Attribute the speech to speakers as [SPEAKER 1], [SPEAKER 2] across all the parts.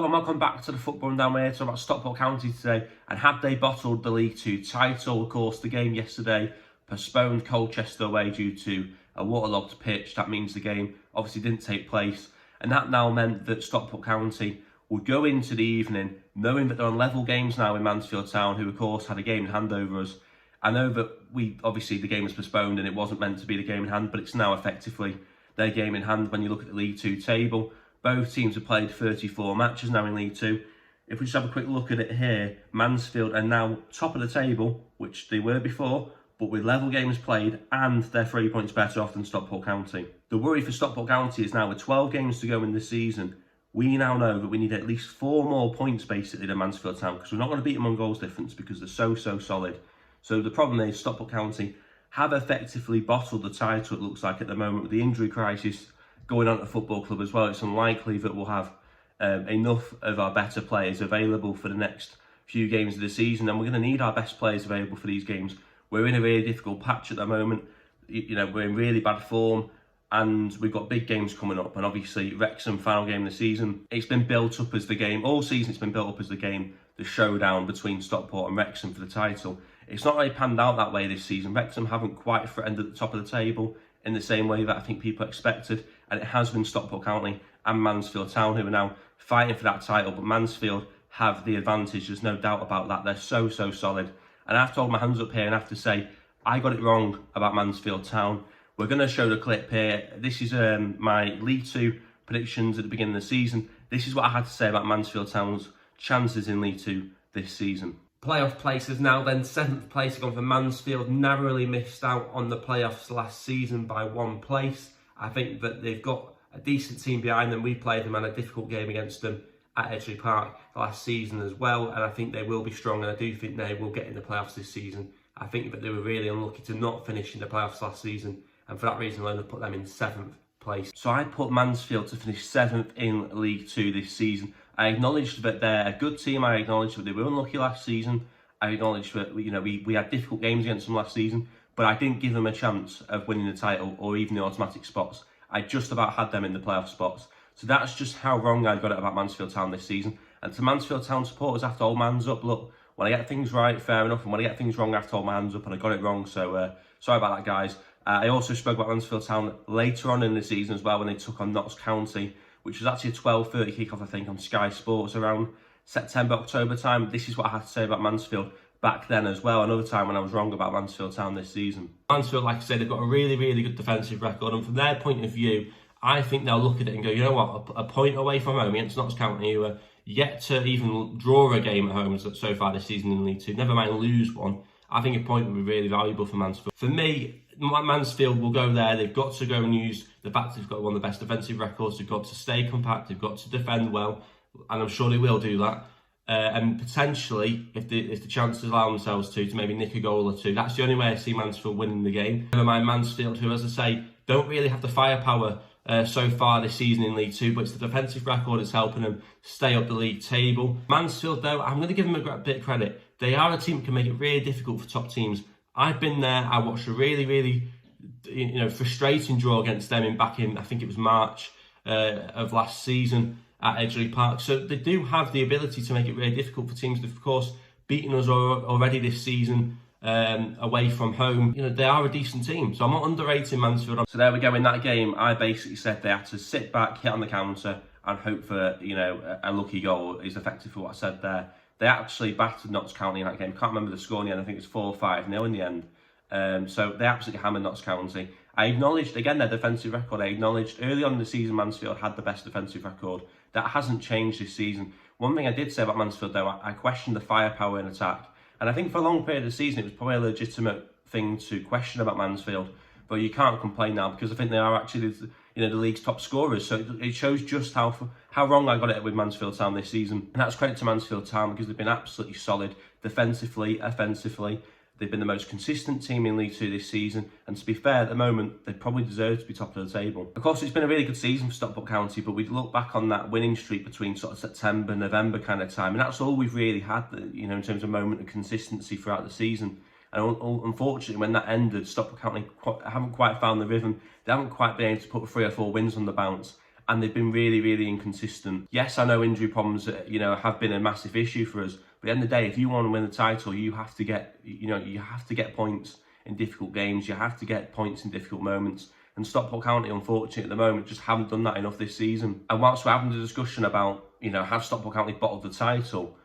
[SPEAKER 1] Hello and welcome back to the Football Rundown. We're here talking about Stockport County today, and have they bottled the League Two title? Of course, the game yesterday postponed Colchester away due to a waterlogged pitch. That means the game obviously didn't take place, and that now meant that Stockport County would go into the evening knowing that they're on level games now in Mansfield Town, who of course had a game in hand over us. I know that the game was postponed and it wasn't meant to be the game in hand, but it's now effectively their game in hand when you look at the League Two table. Both teams have played 34 matches now in League Two. If we just have a quick look at it here, Mansfield are now top of the table, which they were before, but with level games played, and they're 3 points better off than Stockport County. The worry for Stockport County is now with 12 games to go in this season, we now know that we need at least 4 more points basically than Mansfield Town, because we're not going to beat them on goals difference because they're so solid. So the problem is Stockport County have effectively bottled the title, it looks like, at the moment, with the injury crisis going on at the football club as well. It's unlikely that we'll have enough of our better players available for the next few games of the season, and we're going to need our best players available for these games. We're in a really difficult patch at the moment. You know, we're in really bad form, and we've got big games coming up. And obviously, Wrexham, final game of the season, it's been built up as the game all season. It's been built up as the game, the showdown between Stockport and Wrexham for the title. It's not really panned out that way this season. Wrexham haven't quite threatened at the top of the table in the same way that I think people expected, and it has been Stockport County and Mansfield Town who are now fighting for that title. But Mansfield have the advantage, there's no doubt about that. They're so solid, and I have to hold my hands up here and I have to say I got it wrong about Mansfield Town. We're going to show the clip here. This is my League Two predictions at the beginning of the season. This is what I had to say about Mansfield Town's chances in League Two this season. Playoff places now then. 7th place gone for Mansfield. Narrowly missed out on the playoffs last season by 1 place. I think that they've got a decent team behind them. We played them and a difficult game against them at Edgeley Park last season as well, and I think they will be strong, and I do think they will get in the playoffs this season. I think that they were really unlucky to not finish in the playoffs last season, and for that reason alone, I've put them in 7th place. So I put Mansfield to finish 7th in League Two this season. I acknowledged that they're a good team. I acknowledged that they were unlucky last season. I acknowledged that we had difficult games against them last season, but I didn't give them a chance of winning the title or even the automatic spots. I just about had them in the playoff spots. So that's just how wrong I got it about Mansfield Town this season. And to Mansfield Town supporters, I have to hold my hands up. Look, when I get things right, fair enough, and when I get things wrong, I have to hold my hands up, and I got it wrong. So sorry about that, guys. I also spoke about Mansfield Town later on in the season as well, when they took on Notts County, which was actually a 12:30 kickoff, I think, on Sky Sports around September, October time. This is what I had to say about Mansfield back then as well. Another time when I was wrong about Mansfield Town this season. Mansfield, like I said, they've got a really good defensive record, and from their point of view, I think they'll look at it and go, you know what, a point away from home against Notts County, who are yet to even draw a game at home so far this season in League Two, never mind lose one. I think a point would be really valuable for Mansfield. For me, Mansfield will go there. They've got to go and use the fact they've got one of the best defensive records. They've got to stay compact. They've got to defend well, and I'm sure they will do that. And potentially, if the chances allow themselves to maybe nick a goal or two, that's the only way I see Mansfield winning the game. Never mind Mansfield, who, as I say, don't really have the firepower so far this season in League Two, but it's the defensive record that's helping them stay up the league table. Mansfield, though, I'm going to give them a bit of credit. They are a team that can make it really difficult for top teams. I've been there. I watched a really frustrating draw against them back in, I think it was March of last season at Edgeley Park. So they do have the ability to make it really difficult for teams. They've, of course, beaten us already this season away from home. They are a decent team, so I'm not underrating Mansfield. So there we go. In that game, I basically said they had to sit back, hit on the counter, and hope for a lucky goal is effectively what I said there. They actually battered Notts County in that game. Can't remember the score in the end. I think it's 4-5-0 in the end. So they absolutely hammered Notts County. I acknowledged, again, their defensive record. I acknowledged early on in the season Mansfield had the best defensive record. That hasn't changed this season. One thing I did say about Mansfield, though, I questioned the firepower in attack. And I think for a long period of the season, it was probably a legitimate thing to question about Mansfield. But you can't complain now, because I think they are actually the league's top scorers. So it shows just how wrong I got it with Mansfield Town this season. And that's credit to Mansfield Town, because they've been absolutely solid defensively, offensively. They've been the most consistent team in League Two this season, and to be fair, at the moment, they probably deserve to be top of the table. Of course, it's been a really good season for Stockport County, but we look back on that winning streak between sort of September, November kind of time, and that's all we've really had, in terms of moment of consistency throughout the season. And unfortunately, when that ended, Stockport County haven't quite found the rhythm. They haven't quite been able to put 3 or 4 wins on the bounce, and they've been really, really inconsistent. Yes, I know injury problems, have been a massive issue for us, but at the end of the day, if you want to win the title, you have to get points in difficult games. You have to get points in difficult moments. And Stockport County, unfortunately, at the moment, just haven't done that enough this season. And whilst we're having the discussion about, have Stockport County bottled the title,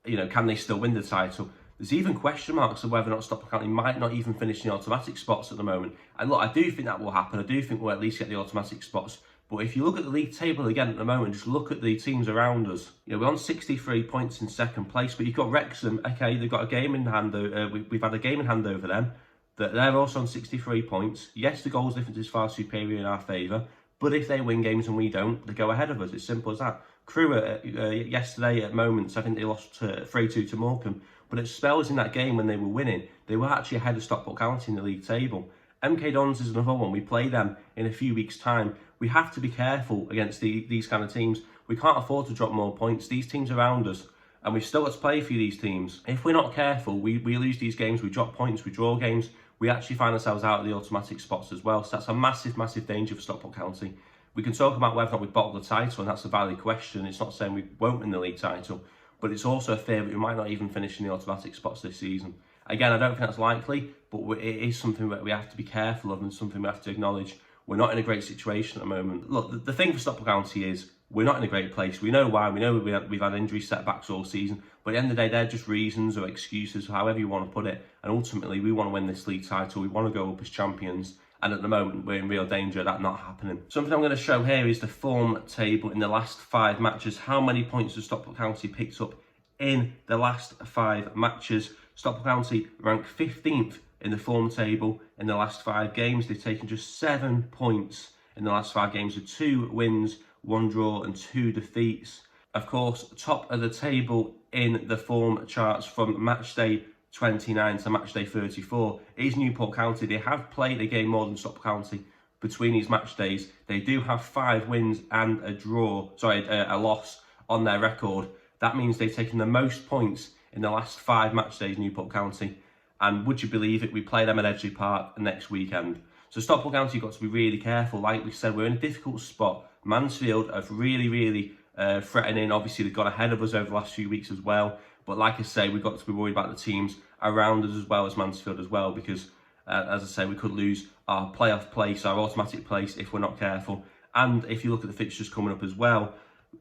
[SPEAKER 1] can they still win the title? There's even question marks of whether or not Stockport County might not even finish in the automatic spots at the moment. And look, I do think that will happen. I do think we'll at least get the automatic spots. But if you look at the league table again at the moment, just look at the teams around us. We're on 63 points in second place, but you've got Wrexham. Okay, they've got a game in hand. We've had a game in hand over them. They're also on 63 points. Yes, the goals difference is far superior in our favour, but if they win games and we don't, they go ahead of us. It's simple as that. Crewe, yesterday at moments, I think they lost 3-2 to Morecambe, but at spells in that game when they were winning, they were actually ahead of Stockport County in the league table. MK Dons is another one. We play them in a few weeks' time. We have to be careful against these kind of teams. We can't afford to drop more points. These teams around us, and we've still got to play for these teams. If we're not careful, we lose these games, we drop points, we draw games, we actually find ourselves out of the automatic spots as well. So that's a massive, massive danger for Stockport County. We can talk about whether or not we bottled the title, and that's a valid question. It's not saying we won't win the league title, but it's also a fear that we might not even finish in the automatic spots this season. Again, I don't think that's likely, but it is something that we have to be careful of and something we have to acknowledge. We're not in a great situation at the moment. Look, the thing for Stockport County is we're not in a great place. We know why. We know we've had injury setbacks all season. But at the end of the day, they're just reasons or excuses, however you want to put it. And ultimately, we want to win this league title. We want to go up as champions. And at the moment, we're in real danger of that not happening. Something I'm going to show here is the form table in the last 5 matches. How many points has Stockport County picked up in the last 5 matches? Stockport County ranked 15th in the form table in the last 5 games. They've taken just 7 points in the last 5 games with 2 wins, 1 draw and 2 defeats. Of course, top of the table in the form charts from match day 29 to match day 34 is Newport County. They have played a game more than Stockport County between these match days. They do have 5 wins and a loss on their record. That means they've taken the most points in the last 5 match days, Newport County. And would you believe it, we play them at Edgeley Park next weekend. So Stockport County, you've got to be really careful. Like we said, we're in a difficult spot. Mansfield are really threatening. Obviously, they've gone ahead of us over the last few weeks as well. But like I say, we've got to be worried about the teams around us as well as Mansfield as well, because as I say, we could lose our playoff place, our automatic place, if we're not careful. And if you look at the fixtures coming up as well,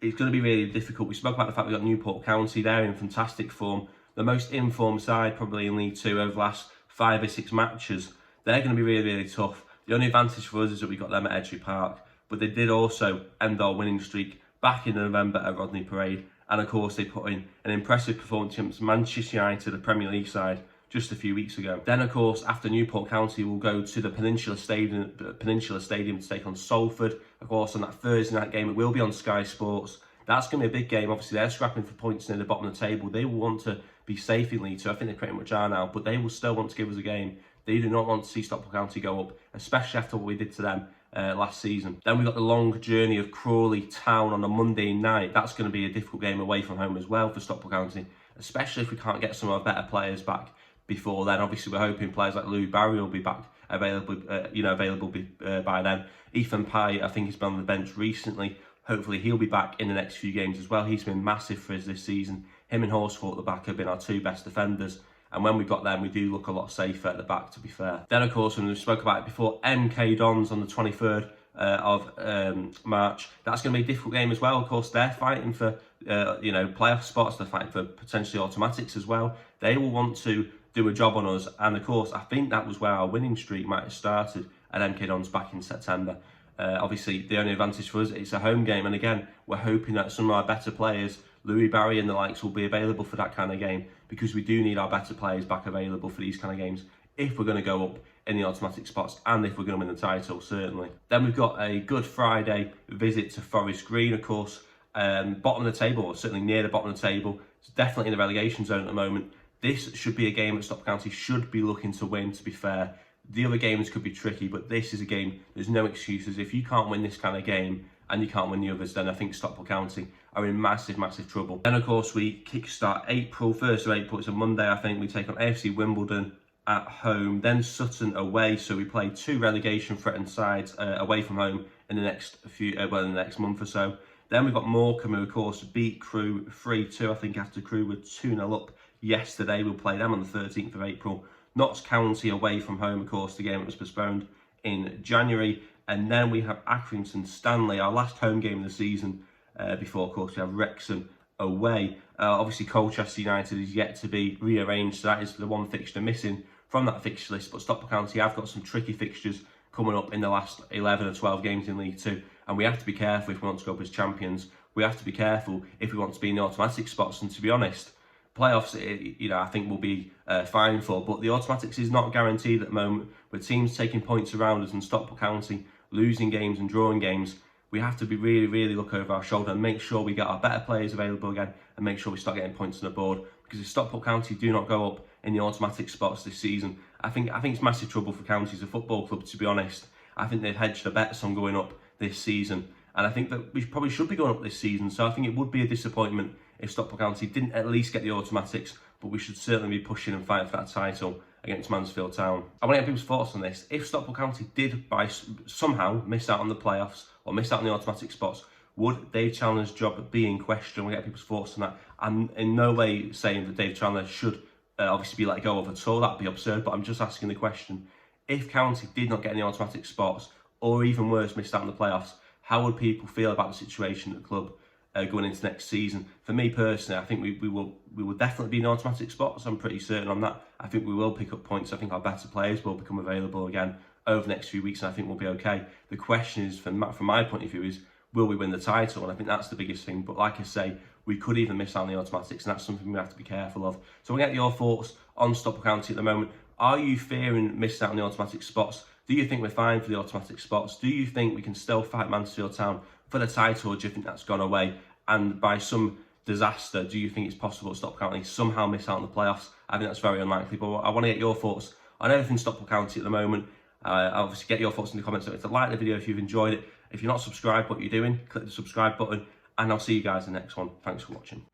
[SPEAKER 1] it's going to be really difficult. We spoke about the fact we've got Newport County. They're in fantastic form. The most informed side probably in League 2 over the last 5 or 6 matches. They're going to be really tough. The only advantage for us is that we got them at Edgeley Park. But they did also end our winning streak back in November at Rodney Parade. And of course, they put in an impressive performance against Manchester United, the Premier League side, just a few weeks ago. Then, of course, after Newport County, we'll go to the Peninsula Stadium to take on Salford. Of course, on that Thursday night game, it will be on Sky Sports. That's going to be a big game. Obviously, they're scrapping for points near the bottom of the table. They will want to be safe in League 2. I think they pretty much are now, but they will still want to give us a game. They do not want to see Stockport County go up, especially after what we did to them last season. Then we've got the long journey of Crawley Town on a Monday night. That's going to be a difficult game away from home as well for Stockport County, especially if we can't get some of our better players back before then. Obviously, we're hoping players like Louis Barry will be back available by then. Ethan Pye, I think he's been on the bench recently. Hopefully, he'll be back in the next few games as well. He's been massive for us this season. Him and Horsford at the back have been our 2 best defenders. And when we've got them, we do look a lot safer at the back, to be fair. Then, of course, when we spoke about it before, MK Dons on the 23rd of March. That's going to be a difficult game as well. Of course, they're fighting for, playoff spots. They're fighting for potentially automatics as well. They will want to do a job on us. And, of course, I think that was where our winning streak might have started at MK Dons back in September. Obviously, the only advantage for us, it's a home game. And, again, we're hoping that some of our better players, Louis Barry and the likes, will be available for that kind of game, because we do need our better players back available for these kind of games if we're going to go up in the automatic spots and if we're going to win the title, certainly. Then we've got a Good Friday visit to Forest Green, of course, bottom of the table, or certainly near the bottom of the table. It's definitely in the relegation zone at the moment. This should be a game that Stockport County should be looking to win, to be fair. The other games could be tricky, but this is a game, there's no excuses. If you can't win this kind of game and you can't win the others, then I think Stockport County are in massive trouble. Then, of course, we kickstart April, 1st of April, it's a Monday, I think. We take on AFC Wimbledon at home, then Sutton away. So we play 2 relegation-threatened sides away from home in the next in the next month or so. Then we've got Morecambe, who of course beat Crewe 3-2. I think after Crewe were 2-0 up yesterday. We'll play them on the 13th of April. Notts County away from home, of course, the game that was postponed in January. And then we have Accrington Stanley, our last home game of the season, before, of course, we have Wrexham away. Obviously, Colchester United is yet to be rearranged, so that is the one fixture missing from that fixture list. But Stockport County have got some tricky fixtures coming up in the last 11 or 12 games in League Two, and we have to be careful if we want to go up as champions. We have to be careful if we want to be in the automatic spots, and to be honest, playoffs, I think we'll be fine for, but the automatics is not guaranteed at the moment. With teams taking points around us and Stockport County losing games and drawing games, we have to be really look over our shoulder and make sure we get our better players available again and make sure we start getting points on the board. Because if Stockport County do not go up in the automatic spots this season, I think it's massive trouble for County as a football club, to be honest. I think they've hedged their bets on going up this season, and I think that we probably should be going up this season. So I think it would be a disappointment if Stockport County didn't at least get the automatics, but we should certainly be pushing and fighting for that title against Mansfield Town. I want to get people's thoughts on this. If Stockport County did somehow miss out on the playoffs or miss out on the automatic spots, would Dave Chandler's job be in question? I want to get people's thoughts on that. I'm in no way saying that Dave Chandler should obviously be let go of at all. That'd be absurd, but I'm just asking the question. If County did not get any automatic spots, or even worse, missed out on the playoffs, how would people feel about the situation at the club going into next season? For me personally, I think we will definitely be in automatic spots. I'm pretty certain on that. I think we will pick up points. I think our better players will become available again over the next few weeks, and I think we'll be okay. The question is, from my point of view, is will we win the title? And I think that's the biggest thing. But like I say, we could even miss out on the automatics, and that's something we have to be careful of. So we'll get your thoughts on Stockport County at the moment. Are you fearing missing out on the automatic spots? Do you think we're fine for the automatic spots? Do you think we can still fight Mansfield Town for the title, or do you think that's gone away? And by some disaster, do you think it's possible that Stockport County somehow miss out on the playoffs? I think that's very unlikely, but I want to get your thoughts on everything Stockport County at the moment. Obviously, get your thoughts in the comments. So like the video if you've enjoyed it. If you're not subscribed, what you're doing, click the subscribe button, and I'll see you guys in the next one. Thanks for watching.